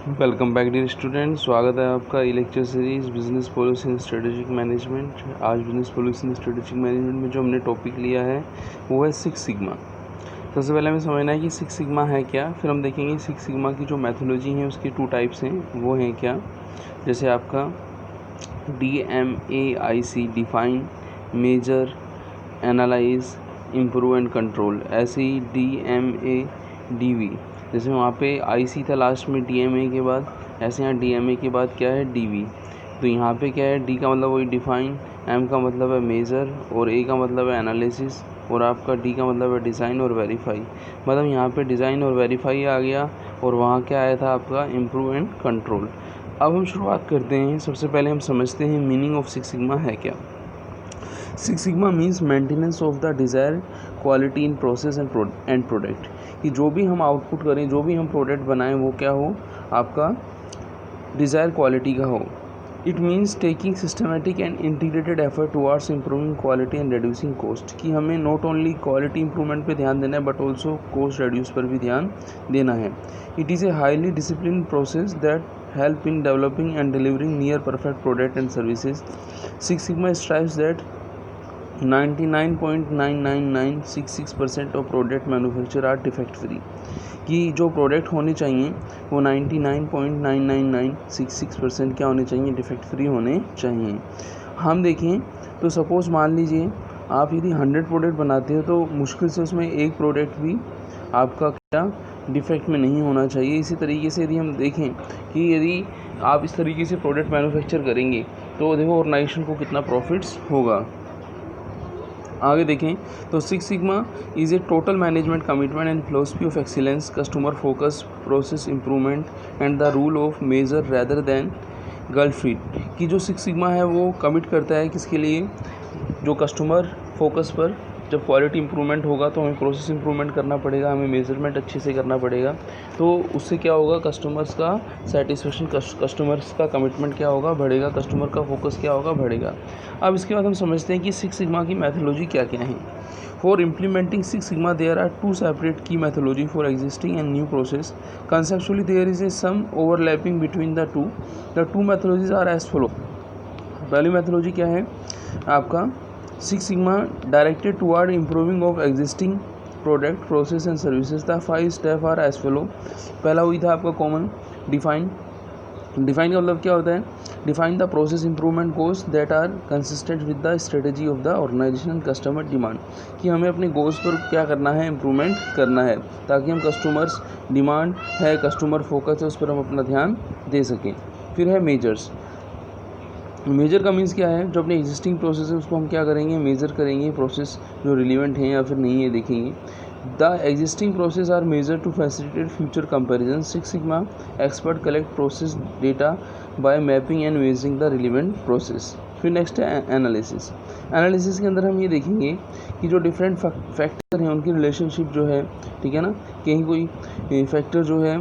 Welcome back dear student. स्वागत है आपका e lecture series business policy and strategic management. आज business policy and strategic management में जो हमने टॉपिक लिया है वो है सिक्स सिग्मा। सबसे पहले हमें समझना है कि सिक्स सिग्मा है क्या, फिर हम देखेंगे सिक्स सिग्मा की जो मैथोलॉजी है उसकी टू टाइप्स हैं वो हैं क्या। जैसे आपका DMAIC define, measure, analyse, improve and control. ऐसे ही DMADV, जैसे वहाँ पे IC था लास्ट में DMA के बाद, ऐसे यहाँ DMA के बाद क्या है DV। तो यहाँ पे क्या है, D का मतलब वही डिफाइन, M का मतलब है मेजर और A का मतलब है एनालिसिस और आपका D का मतलब है डिज़ाइन और वेरीफाई। मतलब यहाँ पे डिज़ाइन और वेरीफाई आ गया और वहाँ क्या आया था आपका इम्प्रूव एंड कंट्रोल। अब हम शुरुआत करते हैं। सबसे पहले हम समझते हैं मीनिंग ऑफ सिक्स सिग्मा है क्या। Six sigma means maintenance of the desire quality in process and product. कि जो भी हम आउटपुट करें, जो भी हम प्रोडक्ट बनाएं वो क्या हो, आपका डिज़ायर क्वालिटी का हो। It means taking systematic and integrated effort towards improving quality and reducing cost. कि हमें नॉट ओनली क्वालिटी इंप्रूवमेंट पे ध्यान देना है बट ऑल्सो कॉस्ट रिड्यूस पर भी ध्यान देना है। It is a highly discipline process that help in developing and delivering near perfect product and services. Six Sigma strives that 99.99966% of product manufacture are defect free. कि जो product होने चाहिए वो 99.99966% क्या होने चाहिए, डिफेक्ट फ्री होने चाहिए। हम देखें तो सपोज़ मान लीजिए आप यदि 100 प्रोडक्ट बनाते हो तो मुश्किल से उसमें एक प्रोडक्ट भी आपका क्या डिफेक्ट में नहीं होना चाहिए। इसी तरीके से यदि हम देखें कि यदि आप इस तरीके से प्रोडक्ट मैन्युफैक्चर करेंगे तो देखो ऑर्गेनाइजेशन को कितना प्रॉफिट्स होगा। आगे देखें तो six sigma is a total management commitment and philosophy of excellence, customer focus, process improvement and the rule of measure rather than gut feel. की जो सिक्स सिग्मा है वो कमिट करता है किसके लिए, जो कस्टमर फोकस पर। जब क्वालिटी इंप्रूवमेंट होगा तो हमें प्रोसेस इंप्रूवमेंट करना पड़ेगा, हमें मेजरमेंट अच्छे से करना पड़ेगा। तो उससे क्या होगा, कस्टमर्स का सेटिस्फेक्शन, कस्टमर्स का कमिटमेंट क्या होगा, बढ़ेगा, कस्टमर का फोकस क्या होगा, बढ़ेगा। अब इसके बाद हम समझते हैं कि सिक्स सिग्मा की मैथोलॉजी क्या क्या है। For implementing six sigma there are two separate key methodology for existing and new process. Conceptually there is a some overlapping between the two methodologies are as follow. पहली methodology क्या है आपका, six sigma directed toward improving of existing product, process and services. The 5 step are as follow. पहला हुई था आपका common, define. Define का मतलब क्या होता है, define the process improvement goals that are consistent with the strategy of the organisation and customer demand. कि हमें अपने गोल्स पर क्या करना है, इंप्रूवमेंट करना है ताकि हम कस्टमर्स डिमांड है, कस्टमर फोकस है, उस पर हम अपना ध्यान दे सकें। फिर है मेजर्स। मेजर का मीन्स क्या है, जो अपने एग्जिस्टिंग प्रोसेस है उसको हम क्या करेंगे, मेजर करेंगे, प्रोसेस जो रिलेवेंट हैं या फिर नहीं है देखेंगे। The existing process are measure to facilitate future comparison. Six sigma expert collect process data by mapping and measuring the relevant process. फिर नेक्स्ट है एनालिसिस। एनालिसिस के अंदर हम ये देखेंगे कि जो डिफरेंट फैक्टर हैं उनकी रिलेशनशिप जो है, ठीक है ना, कहीं कोई फैक्टर जो है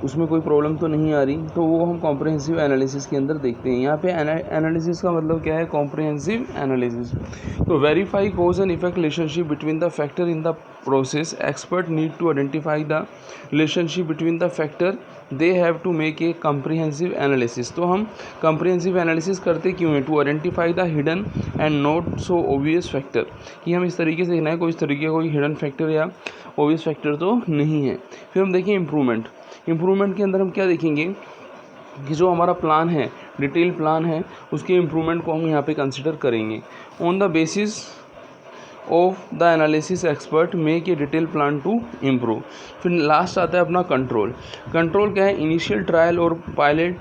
उसमें कोई प्रॉब्लम तो नहीं आ रही, तो वो हम कॉम्प्रिहेंसिव एनालिसिस के अंदर देखते हैं। यहाँ पे एनालिसिस का मतलब क्या है, कॉम्प्रिहेंसिव एनालिसिस। तो verify cause and effect relationship between the factor in the process. Expert need to identify the relationship between the factor, they have to make a comprehensive analysis. तो हम कॉम्प्रिहेंसिव एनालिसिस करते क्यों हैं, to identify the hidden and not so obvious factor. कि हम इस तरीके से देखना है कोई इस तरीके का कोई हिडन फैक्टर या ऑब्वियस फैक्टर तो नहीं है। फिर हम देखें इम्प्रूवमेंट। इम्प्रूवमेंट के अंदर हम क्या देखेंगे कि जो हमारा प्लान है, डिटेल प्लान है, उसके इम्प्रूवमेंट को हम यहाँ पे कंसिडर करेंगे। On the basis of the analysis expert make a detail plan to improve. फिर लास्ट आता है अपना कंट्रोल। कंट्रोल क्या है, इनिशियल ट्रायल और pilot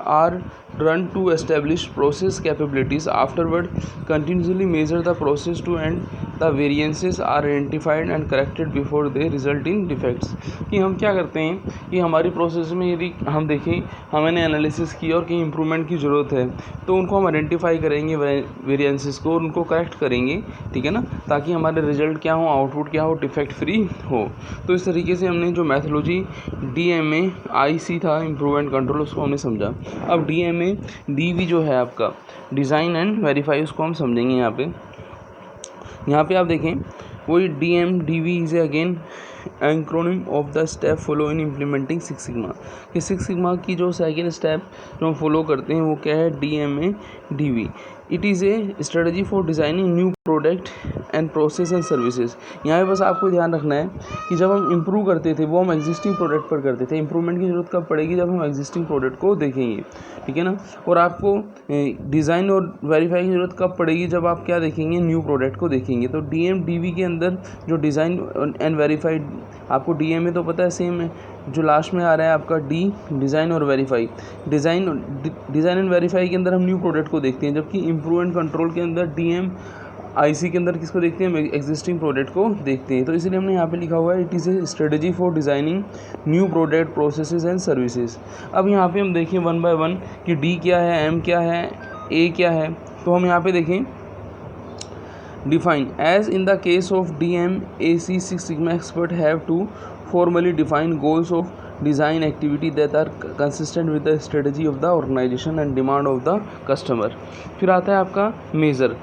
are run to establish process capabilities. Afterward, continuously measure the process to and the variances are identified and corrected before they result in defects. कि हम क्या करते हैं कि हमारी प्रोसेस में यदि हम देखें हमने एनालिसिस की और कहीं इंप्रूवमेंट की ज़रूरत है तो उनको हम आइडेंटिफाई करेंगे, वेरिएंसेस को, और उनको करेक्ट करेंगे, ठीक है ना, ताकि हमारे रिजल्ट क्या हो, आउटपुट क्या हो, डिफेक्ट फ्री हो। तो इस तरीके से हमने जो मैथोलॉजी DMAIC था, इम्प्रूव एंड कंट्रोल, उसको हमने समझा। अब DMADV जो है आपका डिज़ाइन एंड वेरीफाई, उसको हम समझेंगे। यहाँ पे आप देखें वही DMDV is again acronym of the step follow in implementing six sigma. कि सिक्स सिग्मा की जो सेकेंड स्टेप जो हम फॉलो करते हैं वो क्या है, DMADV। It is a strategy for designing new product and process and services. यहाँ पे बस आपको ध्यान रखना है कि जब हम इम्प्रूव करते थे वो हम एग्जिस्टिंग प्रोडक्ट पर करते थे। इम्प्रूवमेंट की ज़रूरत कब पड़ेगी, जब हम एग्जिस्टिंग प्रोडक्ट को देखेंगे, ठीक है ना। और आपको डिज़ाइन और वेरीफाई की ज़रूरत कब पड़ेगी, जब आप क्या देखेंगे, न्यू प्रोडक्ट को देखेंगे। तो DMDV के अंदर जो डिज़ाइन एंड वेरीफाइड, आपको DMA तो पता है सेम है, जो लास्ट में आ रहा है आपका D डिज़ाइन और वेरीफाई। डिज़ाइन एंड वेरीफाई के अंदर हम न्यू प्रोडक्ट को देखते हैं, जबकि इम्प्रूव एंड कंट्रोल के अंदर DMIC के अंदर किसको देखते हैं, एग्जिस्टिंग प्रोडक्ट को देखते हैं। तो इसलिए हमने यहाँ पे लिखा हुआ है it is a strategy for designing new product processes and services. अब यहाँ पे हम देखें वन बाय वन कि D क्या है, M क्या है, A क्या है। तो हम यहाँ पे देखें define as in the case of DMAC Six Sigma expert have to formally define goals of design activity that are consistent with the strategy of the organization and demand of the customer। फिर आता है आपका measure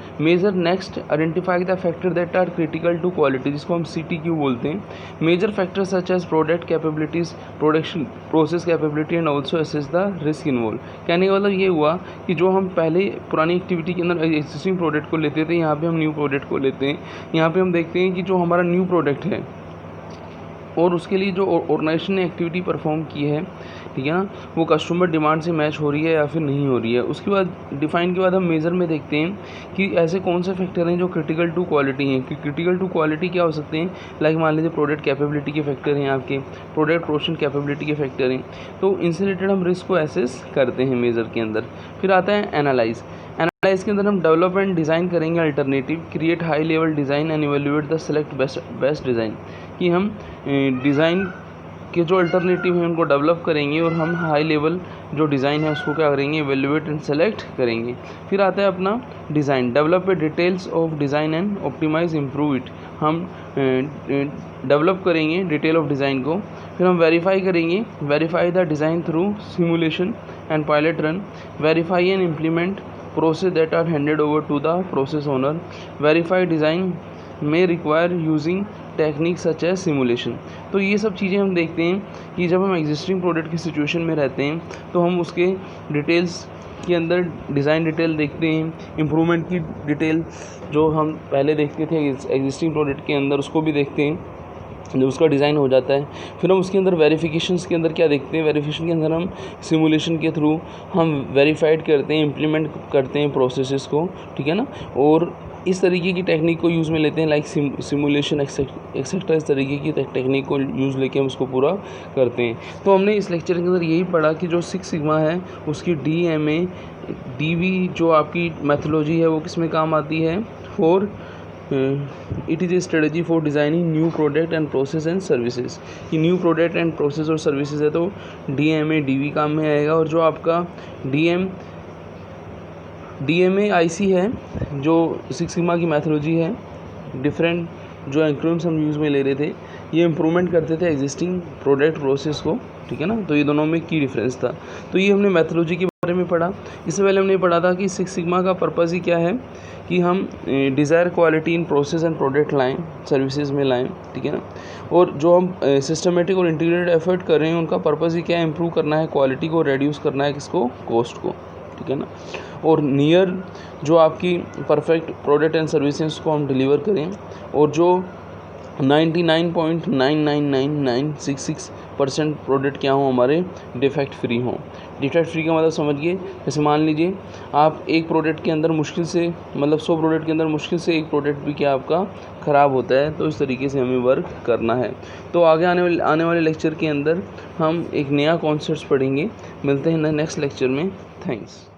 next identify the factor that are critical to quality, जिसको हम CTQ बोलते हैं। Measure factor such as product capabilities, production process capability and also assess the risk involve. कहने का मतलब ये हुआ कि जो हम पहले पुरानी एक्टिविटी के अंदर एग्जिस्टिंग प्रोडक्ट को लेते थे, यहाँ पे हम न्यू प्रोडक्ट को लेते हैं। यहाँ पे हम देखते हैं कि जो हमारा न्यू प्रोडक्ट है और उसके लिए जो ऑर्गेनाइजेशन ने एक्टिविटी परफॉर्म की है, ठीक है ना, वो कस्टमर डिमांड से मैच हो रही है या फिर नहीं हो रही है। उसके बाद डिफाइन के बाद हम मेज़र में देखते हैं कि ऐसे कौन से फैक्टर हैं जो क्रिटिकल टू क्वालिटी हैं। कि क्रिटिकल टू क्वालिटी क्या हो सकते हैं, लाइक मान लीजिए प्रोडक्ट कैपेबिलिटी के फैक्टर हैं, आपके प्रोडक्ट प्रोडक्शन कैपेबिलिटी के फैक्टर हैं। तो इनसे रिलेटेड हम रिस्क को एसेस करते हैं मेज़र के अंदर। फिर आता है एनालाइज के अंदर हम डेवलप एंड डिज़ाइन करेंगे alternative, create high level design and evaluate the select best design. कि हम डिज़ाइन के जो अल्टरनेटिव हैं उनको डेवलप करेंगे और हम हाई लेवल जो डिज़ाइन है उसको क्या करेंगे, इवेल्युएट एंड सेलेक्ट करेंगे। फिर आता है अपना design, develop a details of design and optimise improve it. हम डेवलप करेंगे डिटेल ऑफ डिज़ाइन को। फिर हम वेरीफाई करेंगे, verify the design through simulation and pilot run, verify and implement process that are handed over to the process owner. Verified design may require using techniques such as simulation। तो ये सब चीज़ें हम देखते हैं कि जब हम एग्जिस्टिंग प्रोडक्ट की सिचुएशन में रहते हैं तो हम उसके डिटेल्स के अंदर डिज़ाइन डिटेल देखते हैं, इम्प्रूवमेंट की डिटेल जो हम पहले देखते थे एग्जिस्टिंग प्रोडक्ट के अंदर उसको भी देखते हैं जब उसका डिज़ाइन हो जाता है। फिर हम उसके अंदर वेरिफिकेशंस के अंदर क्या देखते हैं, वेरिफिकेशन के अंदर हम सिमुलेशन के थ्रू हम वेरीफाइड करते हैं, इम्प्लीमेंट करते हैं प्रोसेसेस को, ठीक है ना। और इस तरीके की टेक्निक को यूज़ में लेते हैं, लाइक सिमुलेशन एक्सेट्रा। इस तरीके की टेक्निक को यूज़ लेके हम उसको पूरा करते हैं। तो हमने इस लेक्चर के अंदर यही पढ़ा कि जो सिक्स सिग्मा है उसकी DMADV जो आपकी मैथोलॉजी है वो किस में काम आती है, for it is a strategy for designing new product and process and services. कि न्यू प्रोडक्ट एंड प्रोसेस और सर्विसेज है तो DMADV काम में आएगा। और जो आपका DMAIC है जो सिक्स सिग्मा की मैथोलॉजी है, डिफरेंट जो एक्रोनिम्स हम यूज़ में ले रहे थे, ये इम्प्रूवमेंट करते थे एग्जिस्टिंग प्रोडक्ट प्रोसेस को, ठीक है ना। तो ये दोनों में की डिफरेंस था। तो ये हमने मैथोलॉजी के बारे में पढ़ा। इससे पहले हमने पढ़ा था कि सिक्स सिग्मा का पर्पस ही क्या है कि हम desire quality in process and product लाएँ, सर्विसेज में लाएँ, ठीक है ना। और जो हम सिस्टमेटिक और इंटीग्रेटेड एफर्ट कर रहे हैं उनका पर्पस ही क्या है, इम्प्रूव करना है क्वालिटी को, रेड्यूस करना है किसको, कॉस्ट को, ठीक है ना। और नियर जो आपकी परफेक्ट प्रोडक्ट एंड सर्विसेज को हम डिलीवर करें और जो 99.99996% प्रोडक्ट क्या हो हमारे डिफेक्ट फ्री हों। डिफेक्ट फ्री का मतलब समझिए, जैसे मान लीजिए आप एक प्रोडक्ट के अंदर मुश्किल से, मतलब 100 प्रोडक्ट के अंदर मुश्किल से एक प्रोडक्ट भी क्या आपका ख़राब होता है। तो इस तरीके से हमें वर्क करना है। तो आगे आने वाले लेक्चर के अंदर हम एक नया कॉन्सेप्ट पढ़ेंगे। मिलते हैं नेक्स्ट लेक्चर में। थैंक्स।